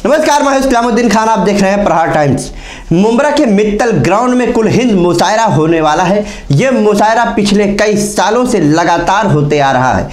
नमस्कार, मैं इस्लामुद्दीन खान, आप देख रहे हैं प्रहार टाइम्स। मुंब्रा के मित्तल ग्राउंड में कुल हिंद मुशायरा होने वाला है। यह मुशायरा पिछले कई सालों से लगातार होते आ रहा है।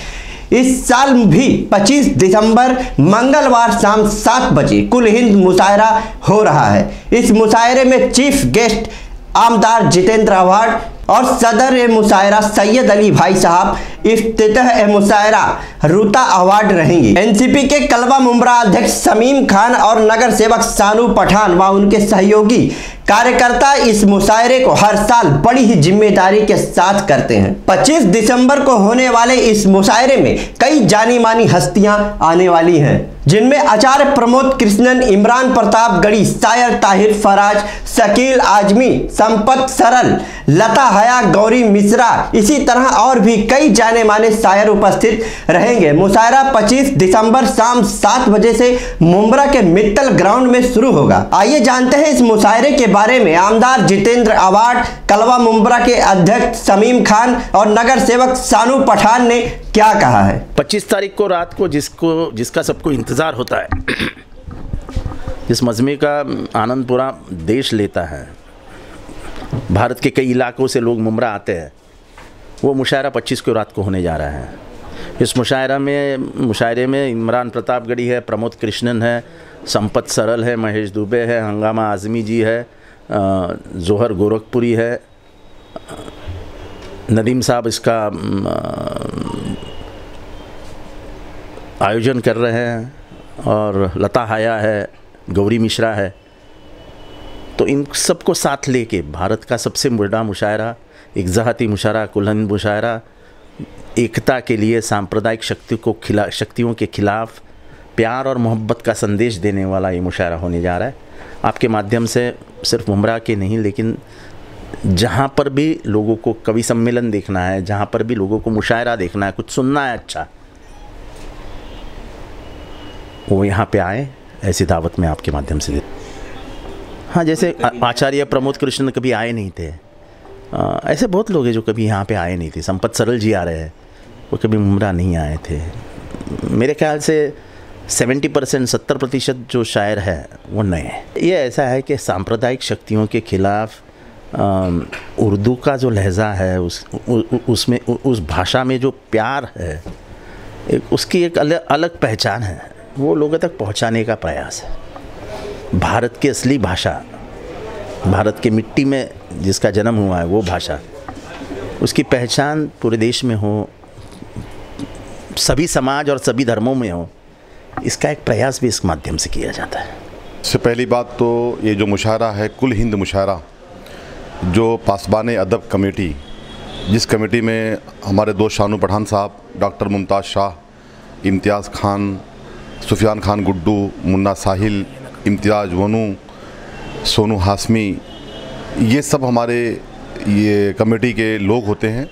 इस साल भी 25 दिसंबर मंगलवार शाम 7 बजे कुल हिंद मुशायरा हो रहा है। इस मुशायरे में चीफ गेस्ट आमदार जितेंद्र अवार्ड और सदर मुशायरा सैयद अली भाई साहब, इफ्तिताह मुशायरा रूता अवार्ड रहेंगी। एनसीपी के कलवा मुंब्रा अध्यक्ष शमीम खान और नगर सेवक सानू पठान व उनके सहयोगी कार्यकर्ता इस मुशायरे को हर साल बड़ी ही जिम्मेदारी के साथ करते हैं। 25 दिसंबर को होने वाले इस मुशायरे में कई जानी मानी हस्तियां आने वाली हैं, जिनमें आचार्य प्रमोद कृष्णन, इमरान प्रताप गढ़ी, शायर ताहिर फराज, शकील आजमी, संपत सरल, लता हया, गौरी मिश्रा, इसी तरह और भी कई जाने माने शायर उपस्थित रहेंगे। मुशायरा 25 दिसंबर शाम 7 बजे से मुंब्रा के मित्तल ग्राउंड में शुरू होगा। आइए जानते हैं इस मुशायरे के बारे में। आमदार जितेंद्र अवार्ड, कलवा मुंब्रा के अध्यक्ष शमीम खान और नगर सेवक सानू पठान ने क्या कहा है। 25 तारीख को रात को जिसका सबको इंतज़ार होता है, जिस मजमे का आनंद पूरा देश लेता है, भारत के कई इलाकों से लोग मुंब्रा आते हैं, वो मुशायरा 25 को रात को होने जा रहा है। इस मुशायरे में इमरान प्रताप गढ़ी है, प्रमोद कृष्णन है, संपत सरल है, महेश दुबे है, हंगामा आज़मी जी है, जोहर गोरखपुरी है, नदीम साहब इसका आयोजन कर रहे हैं, और लता हया है, गौरी मिश्रा है। तो इन सबको साथ लेके भारत का सबसे बड़ा मुशायरा, एक ज़हाती मुशायरा, कुल हिंद मुशायरा, एकता के लिए, सांप्रदायिक शक्तियों के खिलाफ प्यार और मोहब्बत का संदेश देने वाला ये मुशायरा होने जा रहा है। आपके माध्यम से सिर्फ मुंब्रा के नहीं, लेकिन जहाँ पर भी लोगों को कवि सम्मेलन देखना है, जहाँ पर भी लोगों को मुशायरा देखना है, कुछ सुनना है अच्छा, वो यहाँ पे आए, ऐसी दावत में आपके माध्यम से दे। हाँ, जैसे आचार्य प्रमोद कृष्णन कभी आए नहीं थे, ऐसे बहुत लोग हैं जो कभी यहाँ पे आए नहीं थे। संपत सरल जी आ रहे हैं, वो कभी मुंब्रा नहीं आए थे। मेरे ख्याल से 70% 70% जो शायर है वो नए हैं। ये ऐसा है कि सांप्रदायिक शक्तियों के खिलाफ उर्दू का जो लहजा है, उसमें उस भाषा में जो प्यार है, उसकी एक अलग पहचान है, वो लोगों तक पहुंचाने का प्रयास है। भारत की असली भाषा, भारत की मिट्टी में जिसका जन्म हुआ है, वो भाषा, उसकी पहचान पूरे देश में हो, सभी समाज और सभी धर्मों में हो, इसका एक प्रयास भी इस माध्यम से किया जाता है। सबसे पहली बात तो ये जो मुशायरा है, कुल हिंद मुशायरा, जो पासबान अदब कमेटी, जिस कमेटी में हमारे दोस्त शानू पठान साहब, डॉक्टर मुमताज़ शाह, इम्तियाज़ खान, सुफियान खान गुड्डू, मुन्ना साहिल, इम्तियाज़ वनू, सोनू हाशमी, ये सब हमारे ये कमेटी के लोग होते हैं।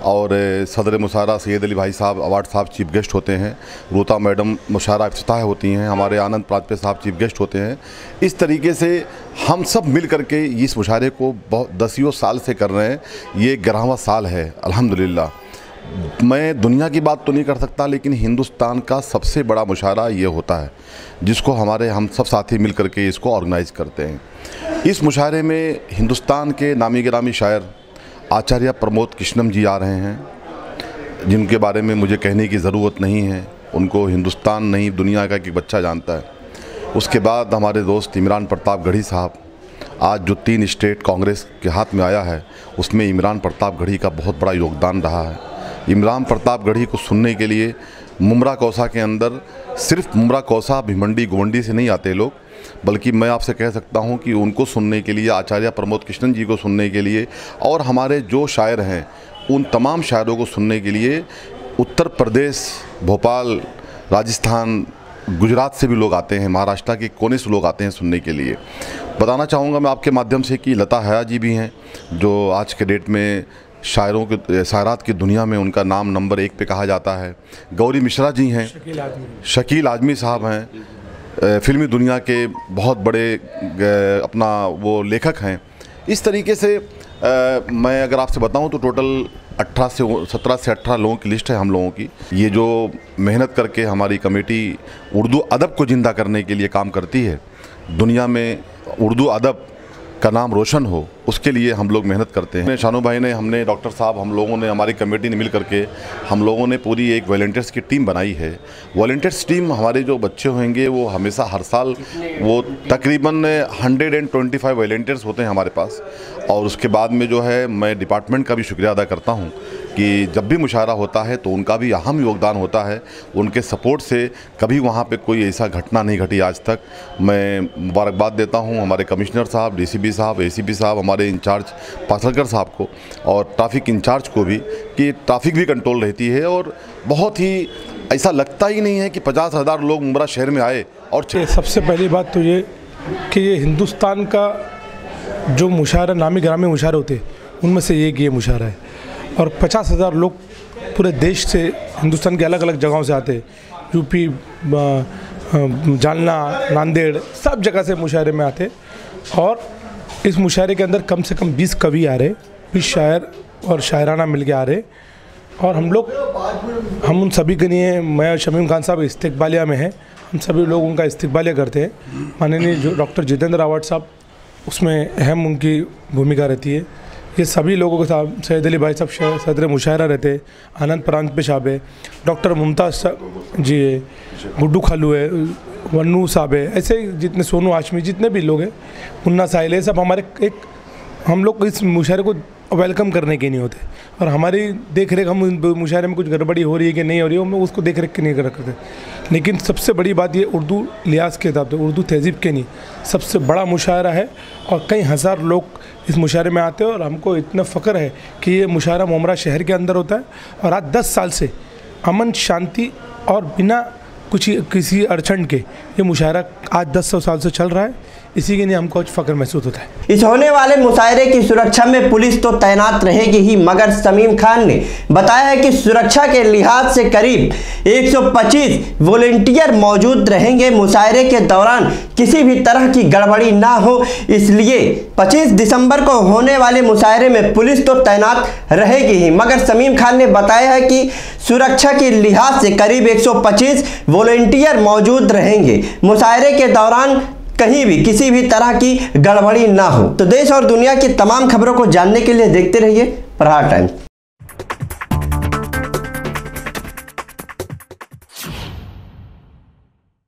और सदर मुशायरा सैयद अली भाई साहब अवार्ड साहब चीफ गेस्ट होते हैं, रूता मैडम मुशायरा इफ्तिताह होती हैं, हमारे आनंद प्राजपे साहब चीफ गेस्ट होते हैं। इस तरीके से हम सब मिल करके इस मुशायरे को बहुत 10 साल से कर रहे हैं। ये 11वां साल है अल्हम्दुलिल्लाह। मैं दुनिया की बात तो नहीं कर सकता, लेकिन हिंदुस्तान का सबसे बड़ा मुशायरा ये होता है, जिसको हम सब साथी मिल करके इसको ऑर्गेनाइज़ करते हैं। इस मुशायरे में हिंदुस्तान के नामी गिरामी शायर आचार्य प्रमोद कृष्णन जी आ रहे हैं, जिनके बारे में मुझे कहने की ज़रूरत नहीं है। उनको हिंदुस्तान नहीं, दुनिया का एक बच्चा जानता है। उसके बाद हमारे दोस्त इमरान प्रताप गढ़ी साहब, आज जो 3 स्टेट कांग्रेस के हाथ में आया है, उसमें इमरान प्रताप गढ़ी का बहुत बड़ा योगदान रहा है। इमरान प्रताप गढ़ी को सुनने के लिए मुंब्रा कौसा के अंदर सिर्फ मुंब्रा कौसा, भिमंडी, गोवंडी से नहीं आते लोग, बल्कि मैं आपसे कह सकता हूं कि उनको सुनने के लिए, आचार्य प्रमोद कृष्णन जी को सुनने के लिए, और हमारे जो शायर हैं उन तमाम शायरों को सुनने के लिए उत्तर प्रदेश, भोपाल, राजस्थान, गुजरात से भी लोग आते हैं, महाराष्ट्र के कोने से लोग आते हैं सुनने के लिए। बताना चाहूँगा मैं आपके माध्यम से कि लता हया जी भी हैं, जो आज के डेट में शायरात की दुनिया में उनका नाम नंबर 1 पे कहा जाता है। गौरी मिश्रा जी हैं, शकील आजमी साहब हैं, फिल्मी दुनिया के बहुत बड़े अपना वो लेखक हैं। इस तरीके से मैं अगर आपसे बताऊं तो टोटल 17 से 18 लोगों की लिस्ट है हम लोगों की। ये जो मेहनत करके हमारी कमेटी उर्दू अदब को ज़िंदा करने के लिए काम करती है, दुनिया में उर्दू अदब का नाम रोशन हो, उसके लिए हम लोग मेहनत करते हैं। शानू भाई ने, हमने, डॉक्टर साहब, हम लोगों ने, हमारी कमेटी ने मिल करके हम लोगों ने पूरी एक वॉलंटियर्स की टीम बनाई है। वॉलंटियर्स टीम, हमारे जो बच्चे होंगे वो हमेशा हर साल वो तकरीबन 125 वॉलंटियर्स होते हैं हमारे पास। और उसके बाद में जो है मैं डिपार्टमेंट का भी शुक्रिया अदा करता हूँ कि जब भी मुशायरा होता है तो उनका भी अहम योगदान होता है। उनके सपोर्ट से कभी वहाँ पे कोई ऐसा घटना नहीं घटी आज तक। मैं मुबारकबाद देता हूँ हमारे कमिश्नर साहब, डीसीपी साहब, एसीपी साहब, हमारे इंचार्ज पासलकर साहब को और ट्रैफिक इंचार्ज को भी, कि ट्रैफिक भी कंट्रोल रहती है और बहुत ही ऐसा लगता ही नहीं है कि 50,000 लोग मुंब्रा शहर में आए। और सबसे पहली बात तो ये कि ये हिंदुस्तान का जो मुशायरा, नामी ग्रामी मुशायरे होते हैं, उनमें से एक ये मुशायरा है। और 50,000 लोग पूरे देश से, हिंदुस्तान के अलग अलग जगहों से आते हैं। यूपी, जालना, नांदेड़, सब जगह से मुशायरे में आते। और इस मुशायरे के अंदर कम से कम 20 कवि आ रहे, 20 शायर और शायराना मिल के आ रहे। और हम उन सभी के लिए, मैं और शमीम खान साहब इस्तकबालिया में हैं, हम सभी लोग उनका इस्तकबालिया करते हैं। माननीय जो डॉक्टर जितेंद्र अवार्ड साहब, उसमें अहम उनकी भूमिका रहती है। ये सभी लोगों के साथ सैयद अली भाई साहब सदर मुशायरा रहते, आनंद प्रांत पेशाब है, डॉक्टर मुमताज़ जी है, गुड्डू खालू है, वन्नू साहब है, ऐसे जितने, सोनू आशमी, जितने भी लोग हैं, मुन्ना साहिल है, सब हमारे हम लोग इस मुशायरे को वेलकम करने के नहीं होते। और हमारी देख रेख, हम मुशायरे में कुछ गड़बड़ी हो रही है कि नहीं हो रही है, हम उसको देख रेख के नहीं करते। लेकिन सबसे बड़ी बात ये उर्दू लिहाज के हिसाब से, उर्दू तहजीब के नहीं, सबसे बड़ा मुशायरा है। और कई हज़ार लोग इस मुशायरे में आते हैं। और हमको इतना फ़ख्र है कि ये मुशायरा मुंब्रा शहर के अंदर होता है। और आज 10 साल से अमन, शांति और बिना किसी अड़चन के ये मुशायरा आज 10 साल से चल रहा है। इसी के लिए हमको आज फ़ख्र महसूस होता है। इस होने वाले मुशायरे की सुरक्षा में पुलिस तो तैनात रहेगी ही, मगर शमीम खान ने बताया है कि सुरक्षा के लिहाज से करीब 125 वॉलंटियर मौजूद रहेंगे। मुशायरे के दौरान किसी भी तरह की गड़बड़ी ना हो, इसलिए 25 दिसंबर को होने वाले मुशायरे में पुलिस तो तैनात रहेगी ही, मगर शमीम खान ने बताया है कि सुरक्षा के लिहाज से करीब 125 वॉलंटियर मौजूद रहेंगे। मुशायरे के दौरान कहीं भी किसी भी तरह की गड़बड़ी ना हो। तो देश और दुनिया की तमाम खबरों को जानने के लिए देखते रहिए प्रहार टाइम्स।